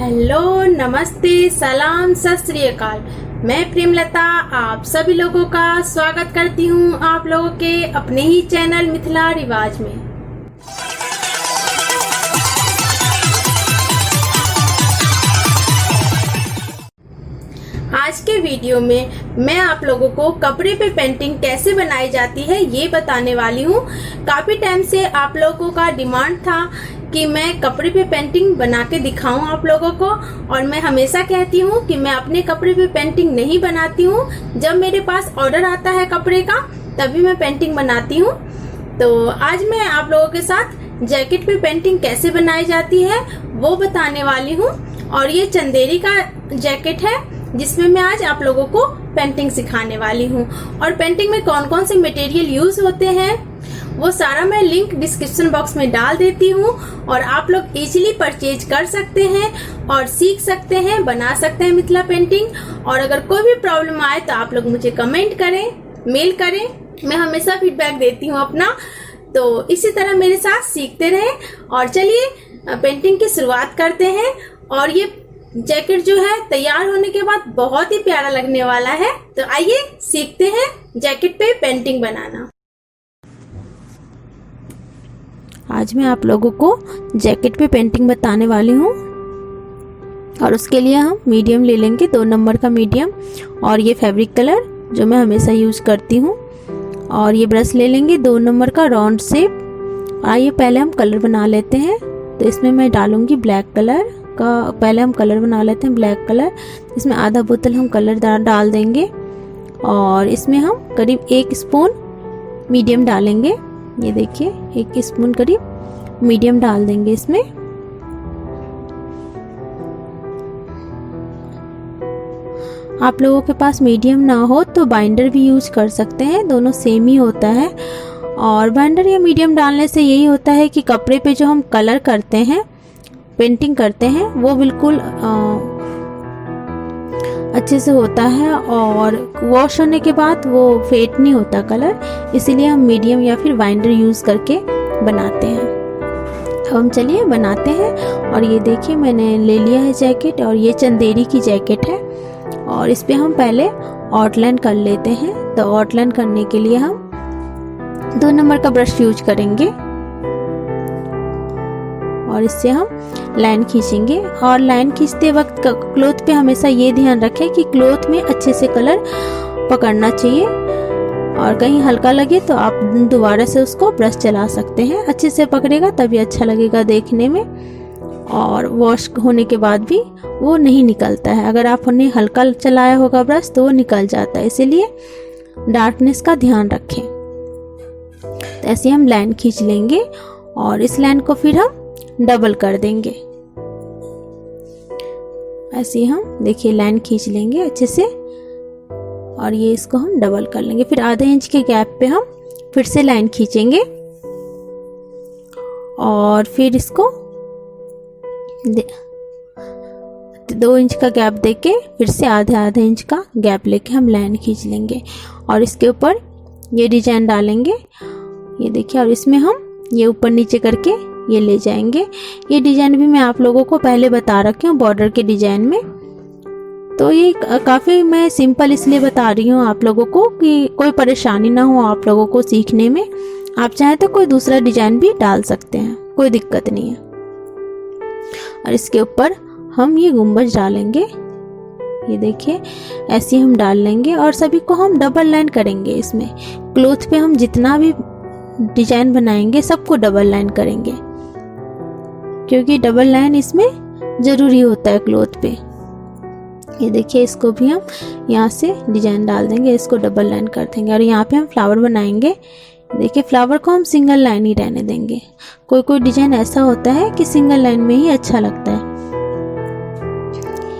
Hello, नमस्ते, सलाम, सत श्री अकाल। मैं प्रेमलता आप सभी लोगों का स्वागत करती हूँ आप लोगों के अपने ही चैनल मिथिला रिवाज में। आज के वीडियो में मैं आप लोगों को कपड़े पे पेंटिंग कैसे बनाई जाती है ये बताने वाली हूँ। काफी टाइम से आप लोगों का डिमांड था कि मैं कपड़े पे पेंटिंग बना के दिखाऊं आप लोगों को, और मैं हमेशा कहती हूँ कि मैं अपने कपड़े पे पेंटिंग नहीं बनाती हूँ। जब मेरे पास ऑर्डर आता है कपड़े का तभी मैं पेंटिंग बनाती हूँ। तो आज मैं आप लोगों के साथ जैकेट पे पेंटिंग कैसे बनाई जाती है वो बताने वाली हूँ। और ये चंदेरी का जैकेट है जिसमें मैं आज आप लोगों को पेंटिंग सिखाने वाली हूँ। और पेंटिंग में कौन कौन से मटेरियल यूज होते हैं वो सारा मैं लिंक डिस्क्रिप्शन बॉक्स में डाल देती हूँ, और आप लोग इजीली परचेज कर सकते हैं और सीख सकते हैं, बना सकते हैं मिथिला पेंटिंग। और अगर कोई भी प्रॉब्लम आए तो आप लोग मुझे कमेंट करें, मेल करें, मैं हमेशा फीडबैक देती हूँ अपना। तो इसी तरह मेरे साथ सीखते रहें। और चलिए पेंटिंग की शुरुआत करते हैं। और ये जैकेट जो है तैयार होने के बाद बहुत ही प्यारा लगने वाला है। तो आइए सीखते हैं जैकेट पे पेंटिंग बनाना। आज मैं आप लोगों को जैकेट पे पेंटिंग बताने वाली हूँ, और उसके लिए हम मीडियम ले लेंगे, 2 नंबर का मीडियम, और ये फैब्रिक कलर जो मैं हमेशा यूज करती हूँ। और ये ब्रश ले लेंगे 2 नंबर का राउंड शेप। आइए पहले हम कलर बना लेते हैं। तो इसमें मैं डालूंगी ब्लैक कलर का, पहले हम कलर बना लेते हैं ब्लैक कलर। इसमें आधा बोतल हम कलर डाल देंगे, और इसमें हम करीब 1 स्पून मीडियम डालेंगे। ये देखिए 1 स्पून करीब मीडियम डाल देंगे इसमें। आप लोगों के पास मीडियम ना हो तो बाइंडर भी यूज कर सकते हैं, दोनों सेम ही होता है। और बाइंडर या मीडियम डालने से यही होता है कि कपड़े पे जो हम कलर करते हैं, पेंटिंग करते हैं, वो बिल्कुल अच्छे से होता है, और वॉश होने के बाद वो फेड नहीं होता कलर। इसीलिए हम मीडियम या फिर बाइंडर यूज करके बनाते हैं। अब हम चलिए बनाते हैं। और ये देखिए मैंने ले लिया है जैकेट, और ये चंदेरी की जैकेट है। और इस पे हम पहले आउटलाइन कर लेते हैं। तो आउटलाइन करने के लिए हम 2 नंबर का ब्रश यूज करेंगे, और इससे हम लाइन खींचेंगे। और लाइन खींचते वक्त क्लॉथ पे हमेशा ये ध्यान रखें कि क्लॉथ में अच्छे से कलर पकड़ना चाहिए, और कहीं हल्का लगे तो आप दोबारा से उसको ब्रश चला सकते हैं। अच्छे से पकड़ेगा तभी अच्छा लगेगा देखने में, और वॉश होने के बाद भी वो नहीं निकलता है। अगर आपने हल्का चलाया होगा ब्रश तो वो निकल जाता है, इसीलिए डार्कनेस का ध्यान रखें। तो ऐसे हम लाइन खींच लेंगे, और इस लाइन को फिर हम डबल कर देंगे। ऐसे हम देखिए लाइन खींच लेंगे अच्छे से, और ये इसको हम डबल कर लेंगे। फिर आधे इंच के गैप पे हम फिर से लाइन खींचेंगे, और फिर इसको 2 इंच का गैप देके फिर से आधे इंच का गैप लेके हम लाइन खींच लेंगे। और इसके ऊपर ये डिजाइन डालेंगे, ये देखिए। और इसमें हम ये ऊपर नीचे करके ये ले जाएंगे। ये डिजाइन भी मैं आप लोगों को पहले बता रखी हूँ बॉर्डर के डिजाइन में। तो ये काफ़ी मैं सिंपल इसलिए बता रही हूँ आप लोगों को कि कोई परेशानी ना हो आप लोगों को सीखने में। आप चाहें तो कोई दूसरा डिजाइन भी डाल सकते हैं, कोई दिक्कत नहीं है। और इसके ऊपर हम ये गुंबज डालेंगे, ये देखिए ऐसे हम डाल लेंगे। और सभी को हम डबल लाइन करेंगे। इसमें क्लॉथ पे हम जितना भी डिजाइन बनाएंगे सबको डबल लाइन करेंगे, क्योंकि डबल लाइन इसमें जरूरी होता है क्लॉथ पे। ये देखिए इसको भी हम यहाँ से डिजाइन डाल देंगे, इसको डबल लाइन कर देंगे। और यहाँ पे हम फ्लावर बनाएंगे। देखिए फ्लावर को हम सिंगल लाइन ही रहने देंगे। कोई कोई डिजाइन ऐसा होता है कि सिंगल लाइन में ही अच्छा लगता है,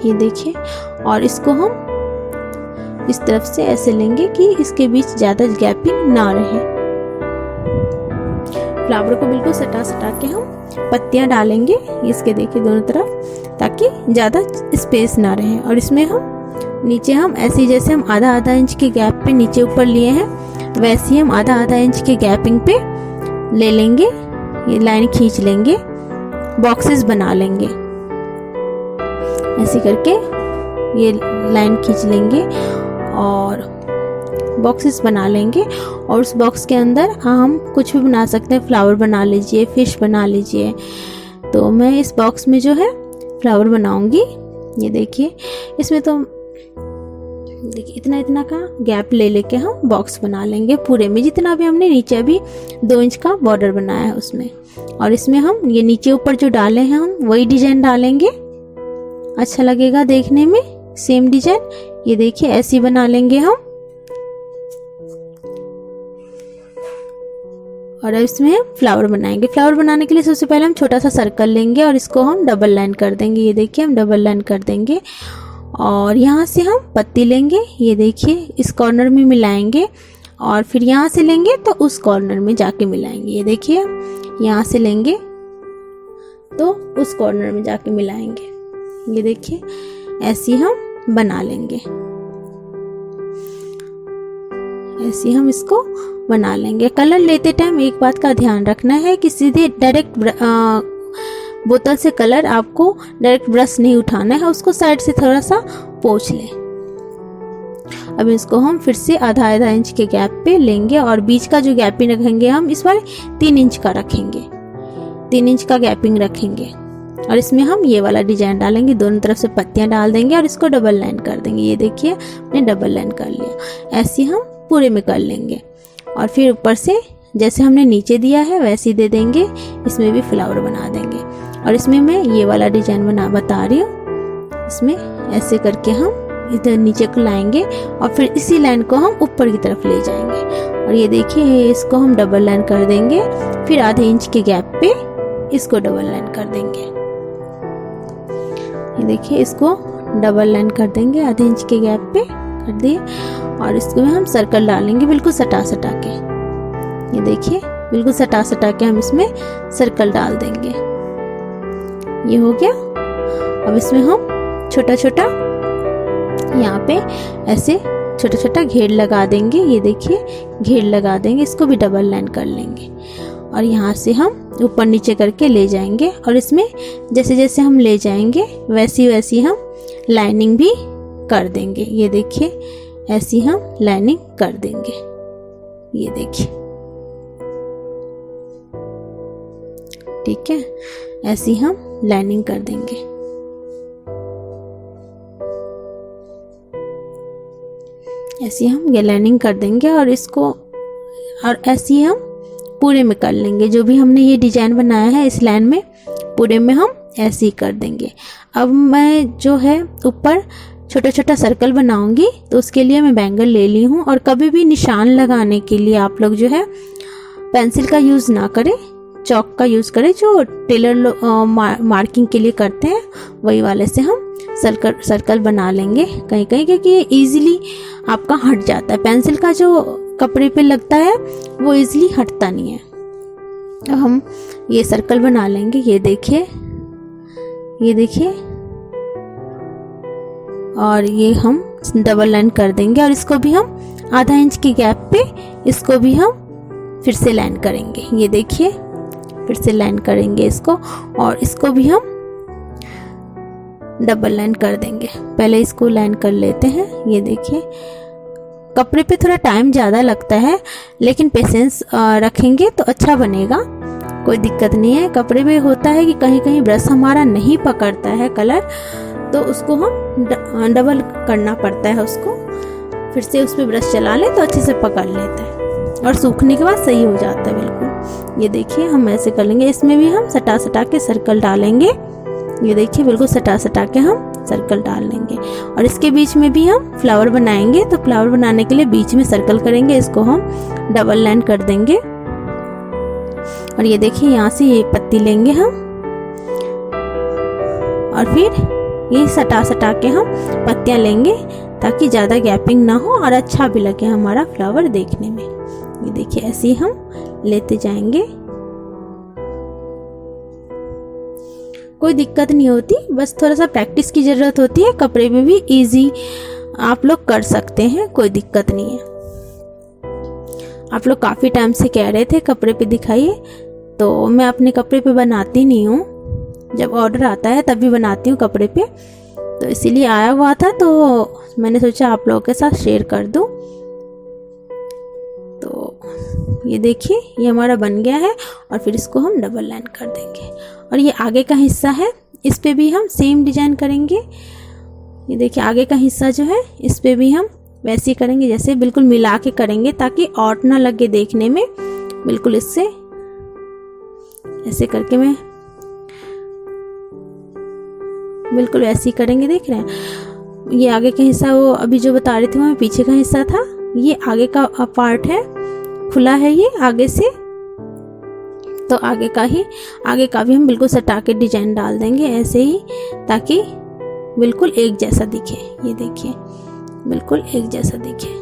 ये देखिए। और इसको हम इस तरफ से ऐसे लेंगे कि इसके बीच ज्यादा गैपिंग ना रहे। फ्लावर को बिल्कुल सटा सटा के हम पत्तियां डालेंगे इसके, देखिए दोनों तरफ, ताकि ज़्यादा स्पेस ना रहे। और इसमें हम नीचे हम ऐसे जैसे हम आधा इंच के गैप पे नीचे ऊपर लिए हैं, वैसे ही हम आधा इंच के गैपिंग पे ले लेंगे, ये लाइन खींच लेंगे, बॉक्सेस बना लेंगे। ऐसे करके ये लाइन खींच लेंगे और बॉक्सेस बना लेंगे। और उस बॉक्स के अंदर हम कुछ भी बना सकते हैं, फ्लावर बना लीजिए, फिश बना लीजिए। तो मैं इस बॉक्स में जो है फ्लावर बनाऊंगी। ये देखिए, इसमें तो देखिए इतना इतना का गैप ले लेके हम बॉक्स बना लेंगे पूरे में, जितना भी हमने नीचे अभी 2 इंच का बॉर्डर बनाया है उसमें। और इसमें हम ये नीचे ऊपर जो डाले हैं हम वही डिजाइन डालेंगे, अच्छा लगेगा देखने में, सेम डिजाइन। ये देखिए ऐसे बना लेंगे हम। और अब इसमें हम फ्लावर बनाएंगे। फ्लावर बनाने के लिए सबसे पहले हम छोटा सा सर्कल लेंगे और इसको हम डबल लाइन कर देंगे। ये देखिए हम डबल लाइन कर देंगे और यहाँ से हम पत्ती लेंगे। ये देखिए इस कॉर्नर में मिलाएंगे और फिर यहाँ से लेंगे तो उस कॉर्नर में जाके मिलाएंगे। ये देखिए यहाँ से लेंगे तो उस कॉर्नर में जाके मिलाएंगे। ये देखिए ऐसे हम बना लेंगे, ऐसे हम इसको बना लेंगे। कलर लेते टाइम एक बात का ध्यान रखना है कि सीधे डायरेक्ट बोतल से कलर आपको डायरेक्ट ब्रश नहीं उठाना है, उसको साइड से थोड़ा सा पोंछ लें। अब इसको हम फिर से आधा आधा इंच के गैप पे लेंगे और बीच का जो गैपिंग रखेंगे हम इस बार 3 इंच का रखेंगे, 3 इंच का गैपिंग रखेंगे। और इसमें हम ये वाला डिजाइन डालेंगे, दोनों तरफ से पत्तियां डाल देंगे और इसको डबल लाइन कर देंगे। ये देखिए हमने डबल लाइन कर लिया। ऐसे हम पूरे में कर लेंगे और फिर ऊपर से जैसे हमने नीचे दिया है वैसे ही दे देंगे, इसमें भी फ्लावर बना देंगे। और इसमें मैं ये वाला डिजाइन बता रही हूँ। इसमें ऐसे करके हम इधर नीचे को लाएंगे और फिर इसी लाइन को हम ऊपर की तरफ ले जाएंगे। और ये देखिए इसको हम डबल लाइन कर देंगे, फिर आधे इंच के गैप पे इसको डबल लाइन कर देंगे। ये देखिए इसको डबल लाइन कर देंगे, आधे इंच के गैप पे कर दिए और इसको हम सर्कल डालेंगे बिल्कुल सटा सटा के। ये देखिए बिल्कुल सटा सटा के हम इसमें सर्कल डाल देंगे। ये हो गया। अब इसमें हम छोटा छोटा यहाँ पे ऐसे छोटा छोटा घेर लगा देंगे। ये देखिए घेर लगा देंगे, इसको भी डबल लाइन कर लेंगे और यहाँ से हम ऊपर नीचे करके ले जाएंगे। और इसमें जैसे जैसे हम ले जाएंगे वैसी वैसी हम लाइनिंग भी कर देंगे। ये देखिए ऐसी हम लाइनिंग कर देंगे। ये देखिए ठीक है, ऐसी हम लाइनिंग कर देंगे। ऐसी हम ये लाइनिंग कर देंगे और इसको और ऐसी हम पूरे में कर लेंगे। जो भी हमने ये डिजाइन बनाया है इस लाइन में पूरे में हम ऐसे ही कर देंगे। अब मैं जो है ऊपर छोटा छोटा सर्कल बनाऊंगी तो उसके लिए मैं बैंगल ले ली हूँ। और कभी भी निशान लगाने के लिए आप लोग जो है पेंसिल का यूज़ ना करें, चौक का यूज़ करें, जो टेलर मार्किंग के लिए करते हैं वही वाले से हम सर्कल बना लेंगे कहीं कहीं, क्योंकि इजीली आपका हट जाता है। पेंसिल का जो कपड़े पे लगता है वो इजीली हटता नहीं है। अब हम ये सर्कल बना लेंगे। ये देखिए, ये देखिए, और ये हम डबल लाइन कर देंगे और इसको भी हम आधा इंच के गैप पे इसको भी हम फिर से लाइन करेंगे। ये देखिए फिर से लाइन करेंगे इसको और इसको भी हम डबल लाइन कर देंगे। पहले इसको लाइन कर लेते हैं। ये देखिए कपड़े पे थोड़ा टाइम ज़्यादा लगता है लेकिन पेशेंस रखेंगे तो अच्छा बनेगा, कोई दिक्कत नहीं है। कपड़े पे होता है कि कहीं कहीं ब्रश हमारा नहीं पकड़ता है कलर, तो उसको हम डबल करना पड़ता है, उसको फिर से उस पर ब्रश चला ले तो अच्छे से पकड़ लेता है और सूखने के बाद सही हो जाता है बिल्कुल। ये देखिए हम ऐसे कर लेंगे। इसमें भी हम सटा सटा के सर्कल डालेंगे। ये देखिए बिल्कुल सटा सटा के हम सर्कल डाल लेंगे और इसके बीच में भी हम फ्लावर बनाएंगे। तो फ्लावर बनाने के लिए बीच में सर्कल करेंगे, इसको हम डबल लाइन कर देंगे। और ये देखिए यहाँ से ये पत्ती लेंगे हम और फिर ये सटा सटा के हम पत्तियां लेंगे ताकि ज़्यादा गैपिंग ना हो और अच्छा भी लगे हमारा फ्लावर देखने में। ये देखिए ऐसे ही हम लेते जाएंगे, कोई दिक्कत नहीं होती, बस थोड़ा सा प्रैक्टिस की ज़रूरत होती है। कपड़े में भी इजी आप लोग कर सकते हैं, कोई दिक्कत नहीं है। आप लोग काफ़ी टाइम से कह रहे थे कपड़े पे दिखाइए, तो मैं अपने कपड़े पे बनाती नहीं हूँ, जब ऑर्डर आता है तभी बनाती हूँ कपड़े पे। तो इसीलिए आया हुआ था, तो मैंने सोचा आप लोगों के साथ शेयर कर दूं। तो ये देखिए ये हमारा बन गया है और फिर इसको हम डबल लाइन कर देंगे। और ये आगे का हिस्सा है, इस पे भी हम सेम डिजाइन करेंगे। ये देखिए आगे का हिस्सा जो है इस पे भी हम वैसे ही करेंगे, जैसे बिल्कुल मिला के करेंगे ताकि ऑड ना लगे देखने में। बिल्कुल इससे ऐसे करके मैं बिल्कुल ऐसे ही करेंगे, देख रहे हैं। ये आगे का हिस्सा वो अभी जो बता रही थी वो पीछे का हिस्सा था, ये आगे का पार्ट है, खुला है ये आगे से। तो आगे का भी हम बिल्कुल सटा के डिजाइन डाल देंगे ऐसे ही, ताकि बिल्कुल एक जैसा दिखे। ये देखिए बिल्कुल एक जैसा दिखे।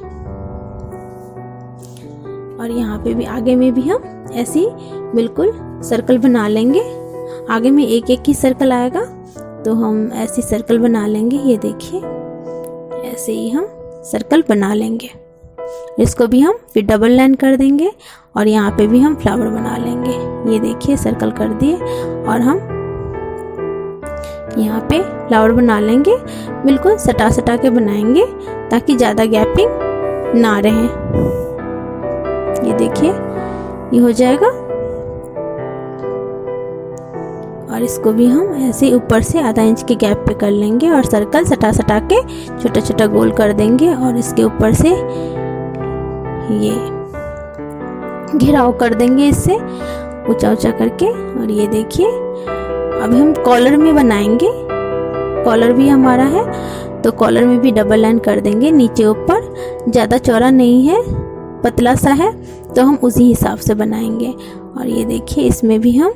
और यहाँ पे भी आगे में भी हम ऐसे ही बिल्कुल सर्कल बना लेंगे। आगे में एक एक ही सर्कल आएगा तो हम ऐसी सर्कल बना लेंगे। ये देखिए ऐसे ही हम सर्कल बना लेंगे। इसको भी हम फिर डबल लाइन कर देंगे और यहाँ पे भी हम फ्लावर बना लेंगे। ये देखिए सर्कल कर दिए और हम यहाँ पे फ्लावर बना लेंगे। बिल्कुल सटा सटा के बनाएंगे ताकि ज़्यादा गैपिंग ना रहे। ये देखिए ये हो जाएगा। और इसको भी हम ऐसे ही ऊपर से आधा इंच के गैप पे कर लेंगे और सर्कल सटा सटा के छोटा छोटा गोल कर देंगे और इसके ऊपर से ये घेराव कर देंगे इससे ऊंचा ऊंचा करके। और ये देखिए अब हम कॉलर में बनाएंगे। कॉलर भी हमारा है तो कॉलर में भी डबल लाइन कर देंगे नीचे ऊपर। ज़्यादा चौड़ा नहीं है, पतला सा है, तो हम उसी हिसाब से बनाएंगे। और ये देखिए इसमें भी हम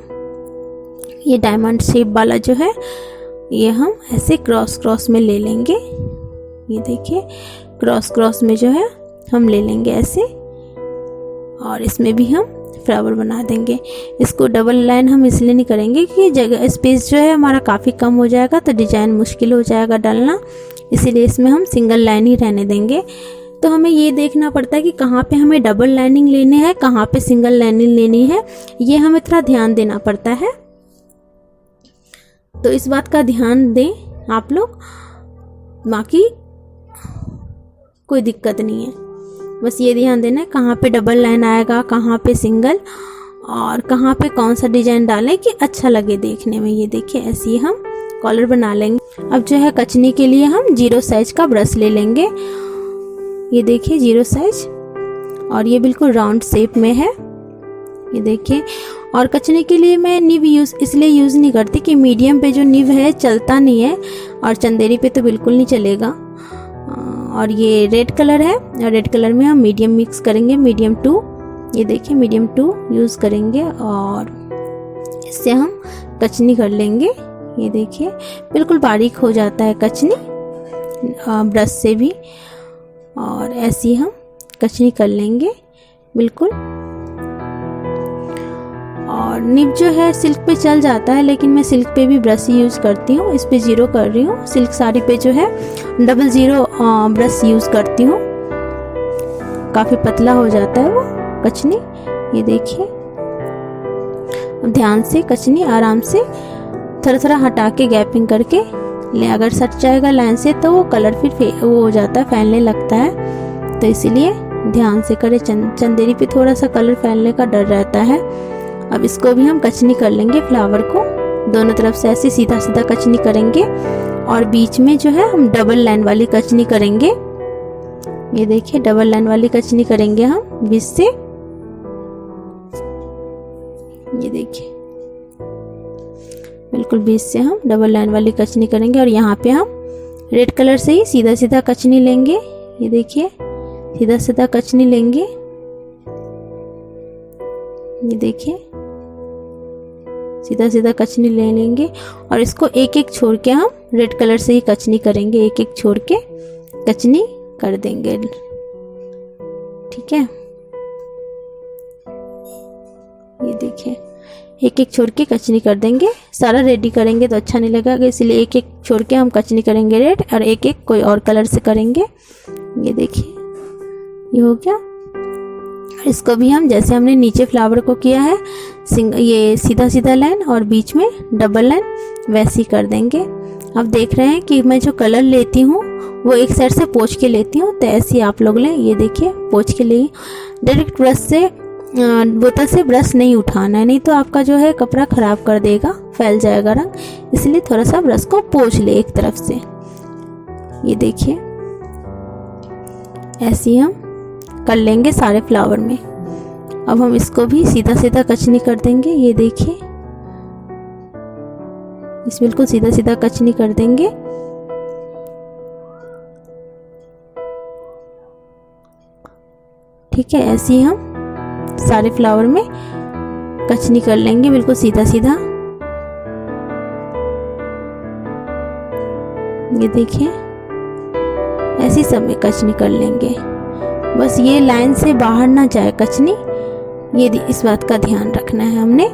ये डायमंड शेप वाला जो है ये हम ऐसे क्रॉस क्रॉस में ले लेंगे। ये देखिए क्रॉस क्रॉस में जो है हम ले लेंगे ऐसे, और इसमें भी हम फ्लावर बना देंगे। इसको डबल लाइन हम इसलिए नहीं करेंगे कि जगह स्पेस जो है हमारा काफ़ी कम हो जाएगा तो डिजाइन मुश्किल हो जाएगा डालना, इसीलिए इसमें हम सिंगल लाइन ही रहने देंगे। तो हमें ये देखना पड़ता है कि कहाँ पे हमें डबल लाइनिंग लेनी है, कहाँ पे सिंगल लाइनिंग लेनी है, ये हमें थोड़ा ध्यान देना पड़ता है। तो इस बात का ध्यान दें आप लोग, बाकी कोई दिक्कत नहीं है। बस ये ध्यान देना है कहाँ पे डबल लाइन आएगा, कहाँ पे सिंगल, और कहाँ पे कौन सा डिजाइन डालें कि अच्छा लगे देखने में। ये देखिए ऐसे ही हम कॉलर बना लेंगे। अब जो है कचनी के लिए हम 0 साइज का ब्रश ले लेंगे। ये देखिए 0 साइज, और ये बिल्कुल राउंड शेप में है। ये देखिए, और कचने के लिए मैं निब इसलिए यूज़ नहीं करती कि मीडियम पे जो निब है चलता नहीं है और चंदेरी पे तो बिल्कुल नहीं चलेगा। और ये रेड कलर है और रेड कलर में हम मीडियम मिक्स करेंगे, मीडियम 2। ये देखिए मीडियम 2 यूज़ करेंगे और इससे हम कचनी कर लेंगे। ये देखिए बिल्कुल बारीक हो जाता है कचनी ब्रश से भी, और ऐसी हम कचनी कर लेंगे बिल्कुल। और निब जो है सिल्क पे चल जाता है, लेकिन मैं सिल्क पे भी ब्रश यूज़ करती हूँ। इस पे 0 कर रही हूँ। सिल्क साड़ी पे जो है 00 ब्रश यूज़ करती हूँ, काफ़ी पतला हो जाता है वो कचनी। ये देखिए अब ध्यान से कचनी आराम से थोड़ा थोड़ा हटा के गैपिंग करके ले। अगर सट जाएगा लाइन से तो वो कलर फिर वो हो जाता है, फैलने लगता है, तो इसीलिए ध्यान से करें। चंदेरी पे थोड़ा सा कलर फैलने का डर रहता है। अब इसको भी हम कचनी कर लेंगे, फ्लावर को दोनों तरफ से ऐसे सीधा सीधा कचनी करेंगे और बीच में जो है हम डबल लाइन वाली कचनी करेंगे। ये देखिए डबल लाइन वाली कचनी करेंगे हम बीच से। ये देखिए बिल्कुल बीच से हम डबल लाइन वाली कचनी करेंगे और यहाँ पे हम रेड कलर से ही सीधा सीधा कचनी लेंगे। ये देखिए सीधा सीधा कचनी लेंगे। ये देखिए सीधा सीधा कचनी ले लेंगे और इसको एक एक छोड़ के हम रेड कलर से ही कचनी करेंगे। एक एक छोड़ के कचनी कर देंगे, ठीक है। ये देखिए एक एक छोड़ के कचनी कर देंगे। सारा रेडी करेंगे तो अच्छा नहीं लगेगा, इसलिए एक एक छोड़ के हम कचनी करेंगे रेड, और एक एक कोई और कलर से करेंगे। ये देखिए ये हो गया। इसको भी हम जैसे हमने नीचे फ्लावर को किया है ये सीधा सीधा लाइन और बीच में डबल लाइन, वैसे ही कर देंगे। अब देख रहे हैं कि मैं जो कलर लेती हूँ वो एक साइड से पोंछ के लेती हूँ, तो ऐसे ही आप लोग लें। ये देखिए पोंछ के लिए डायरेक्ट ब्रश से बोतल से ब्रश नहीं उठाना है, नहीं तो आपका जो है कपड़ा ख़राब कर देगा, फैल जाएगा रंग। इसलिए थोड़ा सा ब्रश को पोंछ ले एक तरफ से। ये देखिए ऐसे ही हम कर लेंगे सारे फ्लावर में। अब हम इसको भी सीधा सीधा कचनी कर देंगे। ये देखिए इस बिल्कुल सीधा सीधा कचनी कर देंगे। ठीक है, ऐसे ही हम सारे फ्लावर में कचनी कर लेंगे, बिल्कुल सीधा सीधा। ये देखिए ऐसी सब में कचनी कर लेंगे। बस ये लाइन से बाहर ना जाए कचनी, ये इस बात का ध्यान रखना है हमने।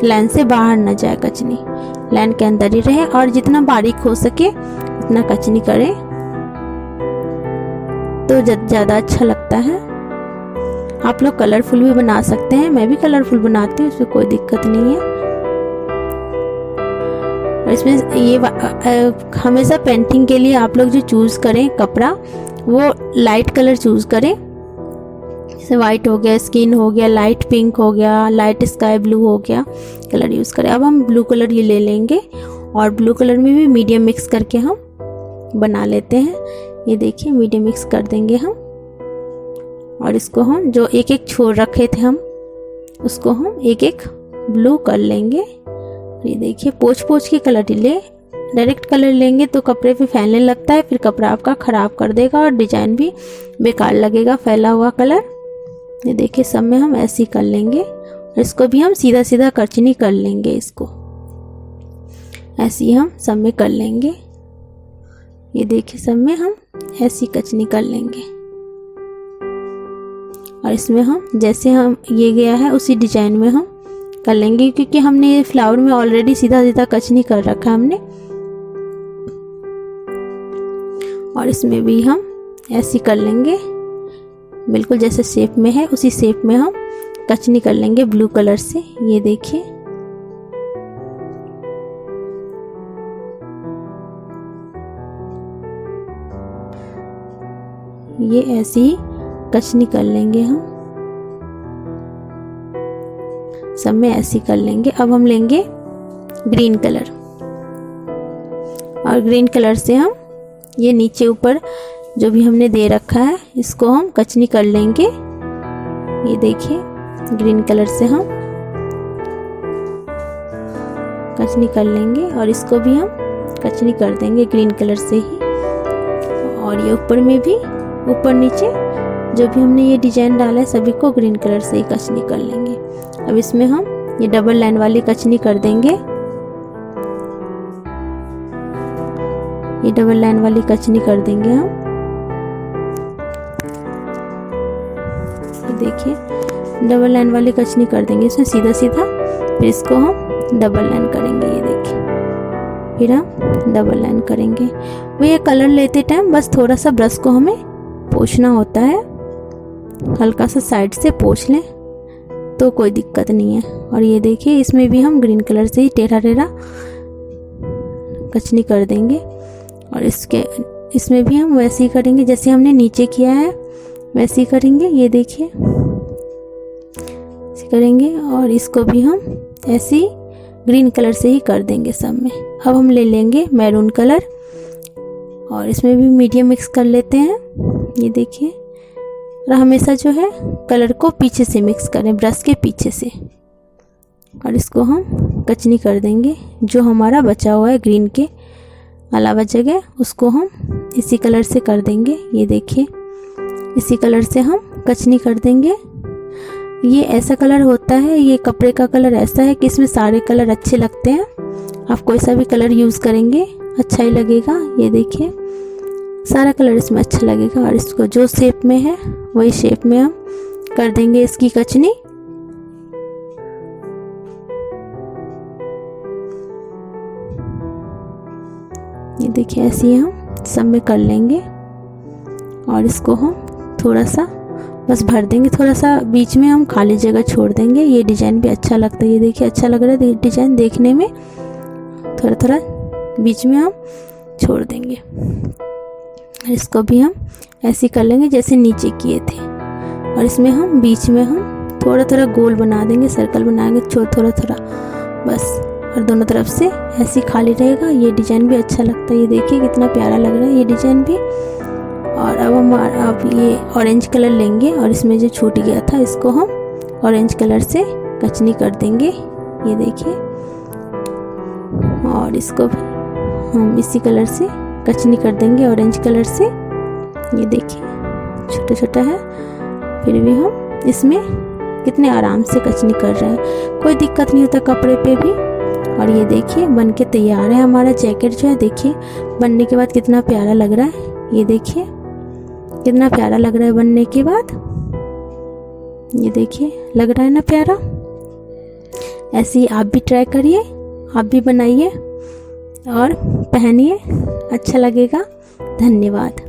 लाइन से बाहर ना जाए कचनी, लाइन के अंदर ही रहे। और जितना बारीक हो सके उतना कचनी करें तो ज़्यादा अच्छा लगता है। आप लोग कलरफुल भी बना सकते हैं, मैं भी कलरफुल बनाती हूँ, इसमें कोई दिक्कत नहीं है। और इसमें ये हमेशा पेंटिंग के लिए आप लोग जो चूज़ करें कपड़ा, वो लाइट कलर चूज़ करें। जैसे वाइट हो गया, स्किन हो गया, लाइट पिंक हो गया, लाइट स्काई ब्लू हो गया, कलर यूज़ करें। अब हम ब्लू कलर ये ले लेंगे और ब्लू कलर में भी मीडियम मिक्स करके हम बना लेते हैं। ये देखिए मीडियम मिक्स कर देंगे हम, और इसको हम जो एक एक छोड़ रखे थे हम उसको हम एक एक ब्लू कर लेंगे। ये देखिए पोंछ के कलर ले, डायरेक्ट कलर लेंगे तो कपड़े पे फैलने लगता है, फिर कपड़ा आपका ख़राब कर देगा और डिजाइन भी बेकार लगेगा फैला हुआ कलर। ये देखिए सब में हम ऐसे ही कर लेंगे, और इसको भी हम सीधा सीधा कचनी कर लेंगे। इसको ऐसे ही हम सब में कर लेंगे। ये देखिए सब में हम ऐसी कचनी कर लेंगे, और इसमें हम जैसे हम ये गया है उसी डिजाइन में हम कर लेंगे, क्योंकि हमने ये फ्लावर में ऑलरेडी सीधा सीधा कचनी कर रखा है हमने। और इसमें भी हम ऐसे कर लेंगे, बिल्कुल जैसे शेप में है उसी शेप में हम कचनी कर लेंगे ब्लू कलर से। ये देखिए ये ऐसे ही कचनी कर लेंगे हम, सब में ऐसे कर लेंगे। अब हम लेंगे ग्रीन कलर, और ग्रीन कलर से हम ये नीचे ऊपर जो भी हमने दे रखा है इसको हम कचनी कर लेंगे। ये देखिए ग्रीन कलर से हम कचनी कर लेंगे, और इसको भी हम कचनी कर देंगे ग्रीन कलर से ही। और ये ऊपर में भी ऊपर नीचे जो भी हमने ये डिजाइन डाला है सभी को ग्रीन कलर से ही कचनी कर लेंगे। अब इसमें हम ये डबल लाइन वाली कचनी कर देंगे। ये डबल लाइन वाली कचनी कर देंगे हम। ये देखिए डबल लाइन वाली कचनी कर देंगे इसमें सीधा सीधा, फिर इसको हम डबल लाइन करेंगे। ये देखिए फिर हम डबल लाइन करेंगे। वो ये कलर लेते टाइम बस थोड़ा सा ब्रश को हमें पोंछना होता है, हल्का सा साइड से पोंछ लें तो कोई दिक्कत नहीं है। और ये देखिए इसमें भी हम ग्रीन कलर से ही टेढ़ा टेढ़ा कचनी कर देंगे, और इसमें भी हम वैसे ही करेंगे जैसे हमने नीचे किया है वैसे ही करेंगे। ये देखिए ऐसे करेंगे, और इसको भी हम ऐसे ही ग्रीन कलर से ही कर देंगे सब में। अब हम ले लेंगे मैरून कलर, और इसमें भी मीडियम मिक्स कर लेते हैं। ये देखिए, और हमेशा जो है कलर को पीछे से मिक्स करें, ब्रश के पीछे से, और इसको हम कचनी कर देंगे। जो हमारा बचा हुआ है ग्रीन के अलावा जगह उसको हम इसी कलर से कर देंगे। ये देखिए इसी कलर से हम कचनी कर देंगे। ये ऐसा कलर होता है, ये कपड़े का कलर ऐसा है कि इसमें सारे कलर अच्छे लगते हैं। आप कोई सा भी कलर यूज़ करेंगे अच्छा ही लगेगा। ये देखिए सारा कलर इसमें अच्छा लगेगा, और इसको जो शेप में है वही शेप में हम कर देंगे इसकी कचनी। ये देखिए ऐसे ही हम सब में कर लेंगे, और इसको हम थोड़ा सा बस भर देंगे, थोड़ा सा बीच में हम खाली जगह छोड़ देंगे। ये डिज़ाइन भी अच्छा लगता है। ये देखिए अच्छा लग रहा है डिज़ाइन देखने में, थोड़ा थोड़ा बीच में हम छोड़ देंगे। इसको भी हम ऐसे कर लेंगे जैसे नीचे किए थे, और इसमें हम बीच में हम थोड़ा थोड़ा गोल बना देंगे, सर्कल बनाएंगे थोड़ा थोड़ा बस, और दोनों तरफ से ऐसे खाली रहेगा। ये डिज़ाइन भी अच्छा लगता है, ये देखिए कितना प्यारा लग रहा है ये डिज़ाइन भी। और अब ये ऑरेंज कलर लेंगे और इसमें जो छूट गया था इसको हम ऑरेंज कलर से कचनी कर देंगे, ये देखिए। और इसको भी हम इसी कलर से कचनी कर देंगे ऑरेंज कलर से, ये देखिए छोटा छोटा है, फिर भी हम इसमें कितने आराम से कचनी कर रहे हैं, कोई दिक्कत नहीं होता कपड़े पे भी। और ये देखिए बन के तैयार है हमारा जैकेट जो है, देखिए बनने के बाद कितना प्यारा लग रहा है, ये देखिए कितना प्यारा लग रहा है बनने के बाद, ये देखिए लग रहा है ना प्यारा। ऐसे ही आप भी ट्राई करिए, आप भी बनाइए और पहनिए, अच्छा लगेगा। धन्यवाद।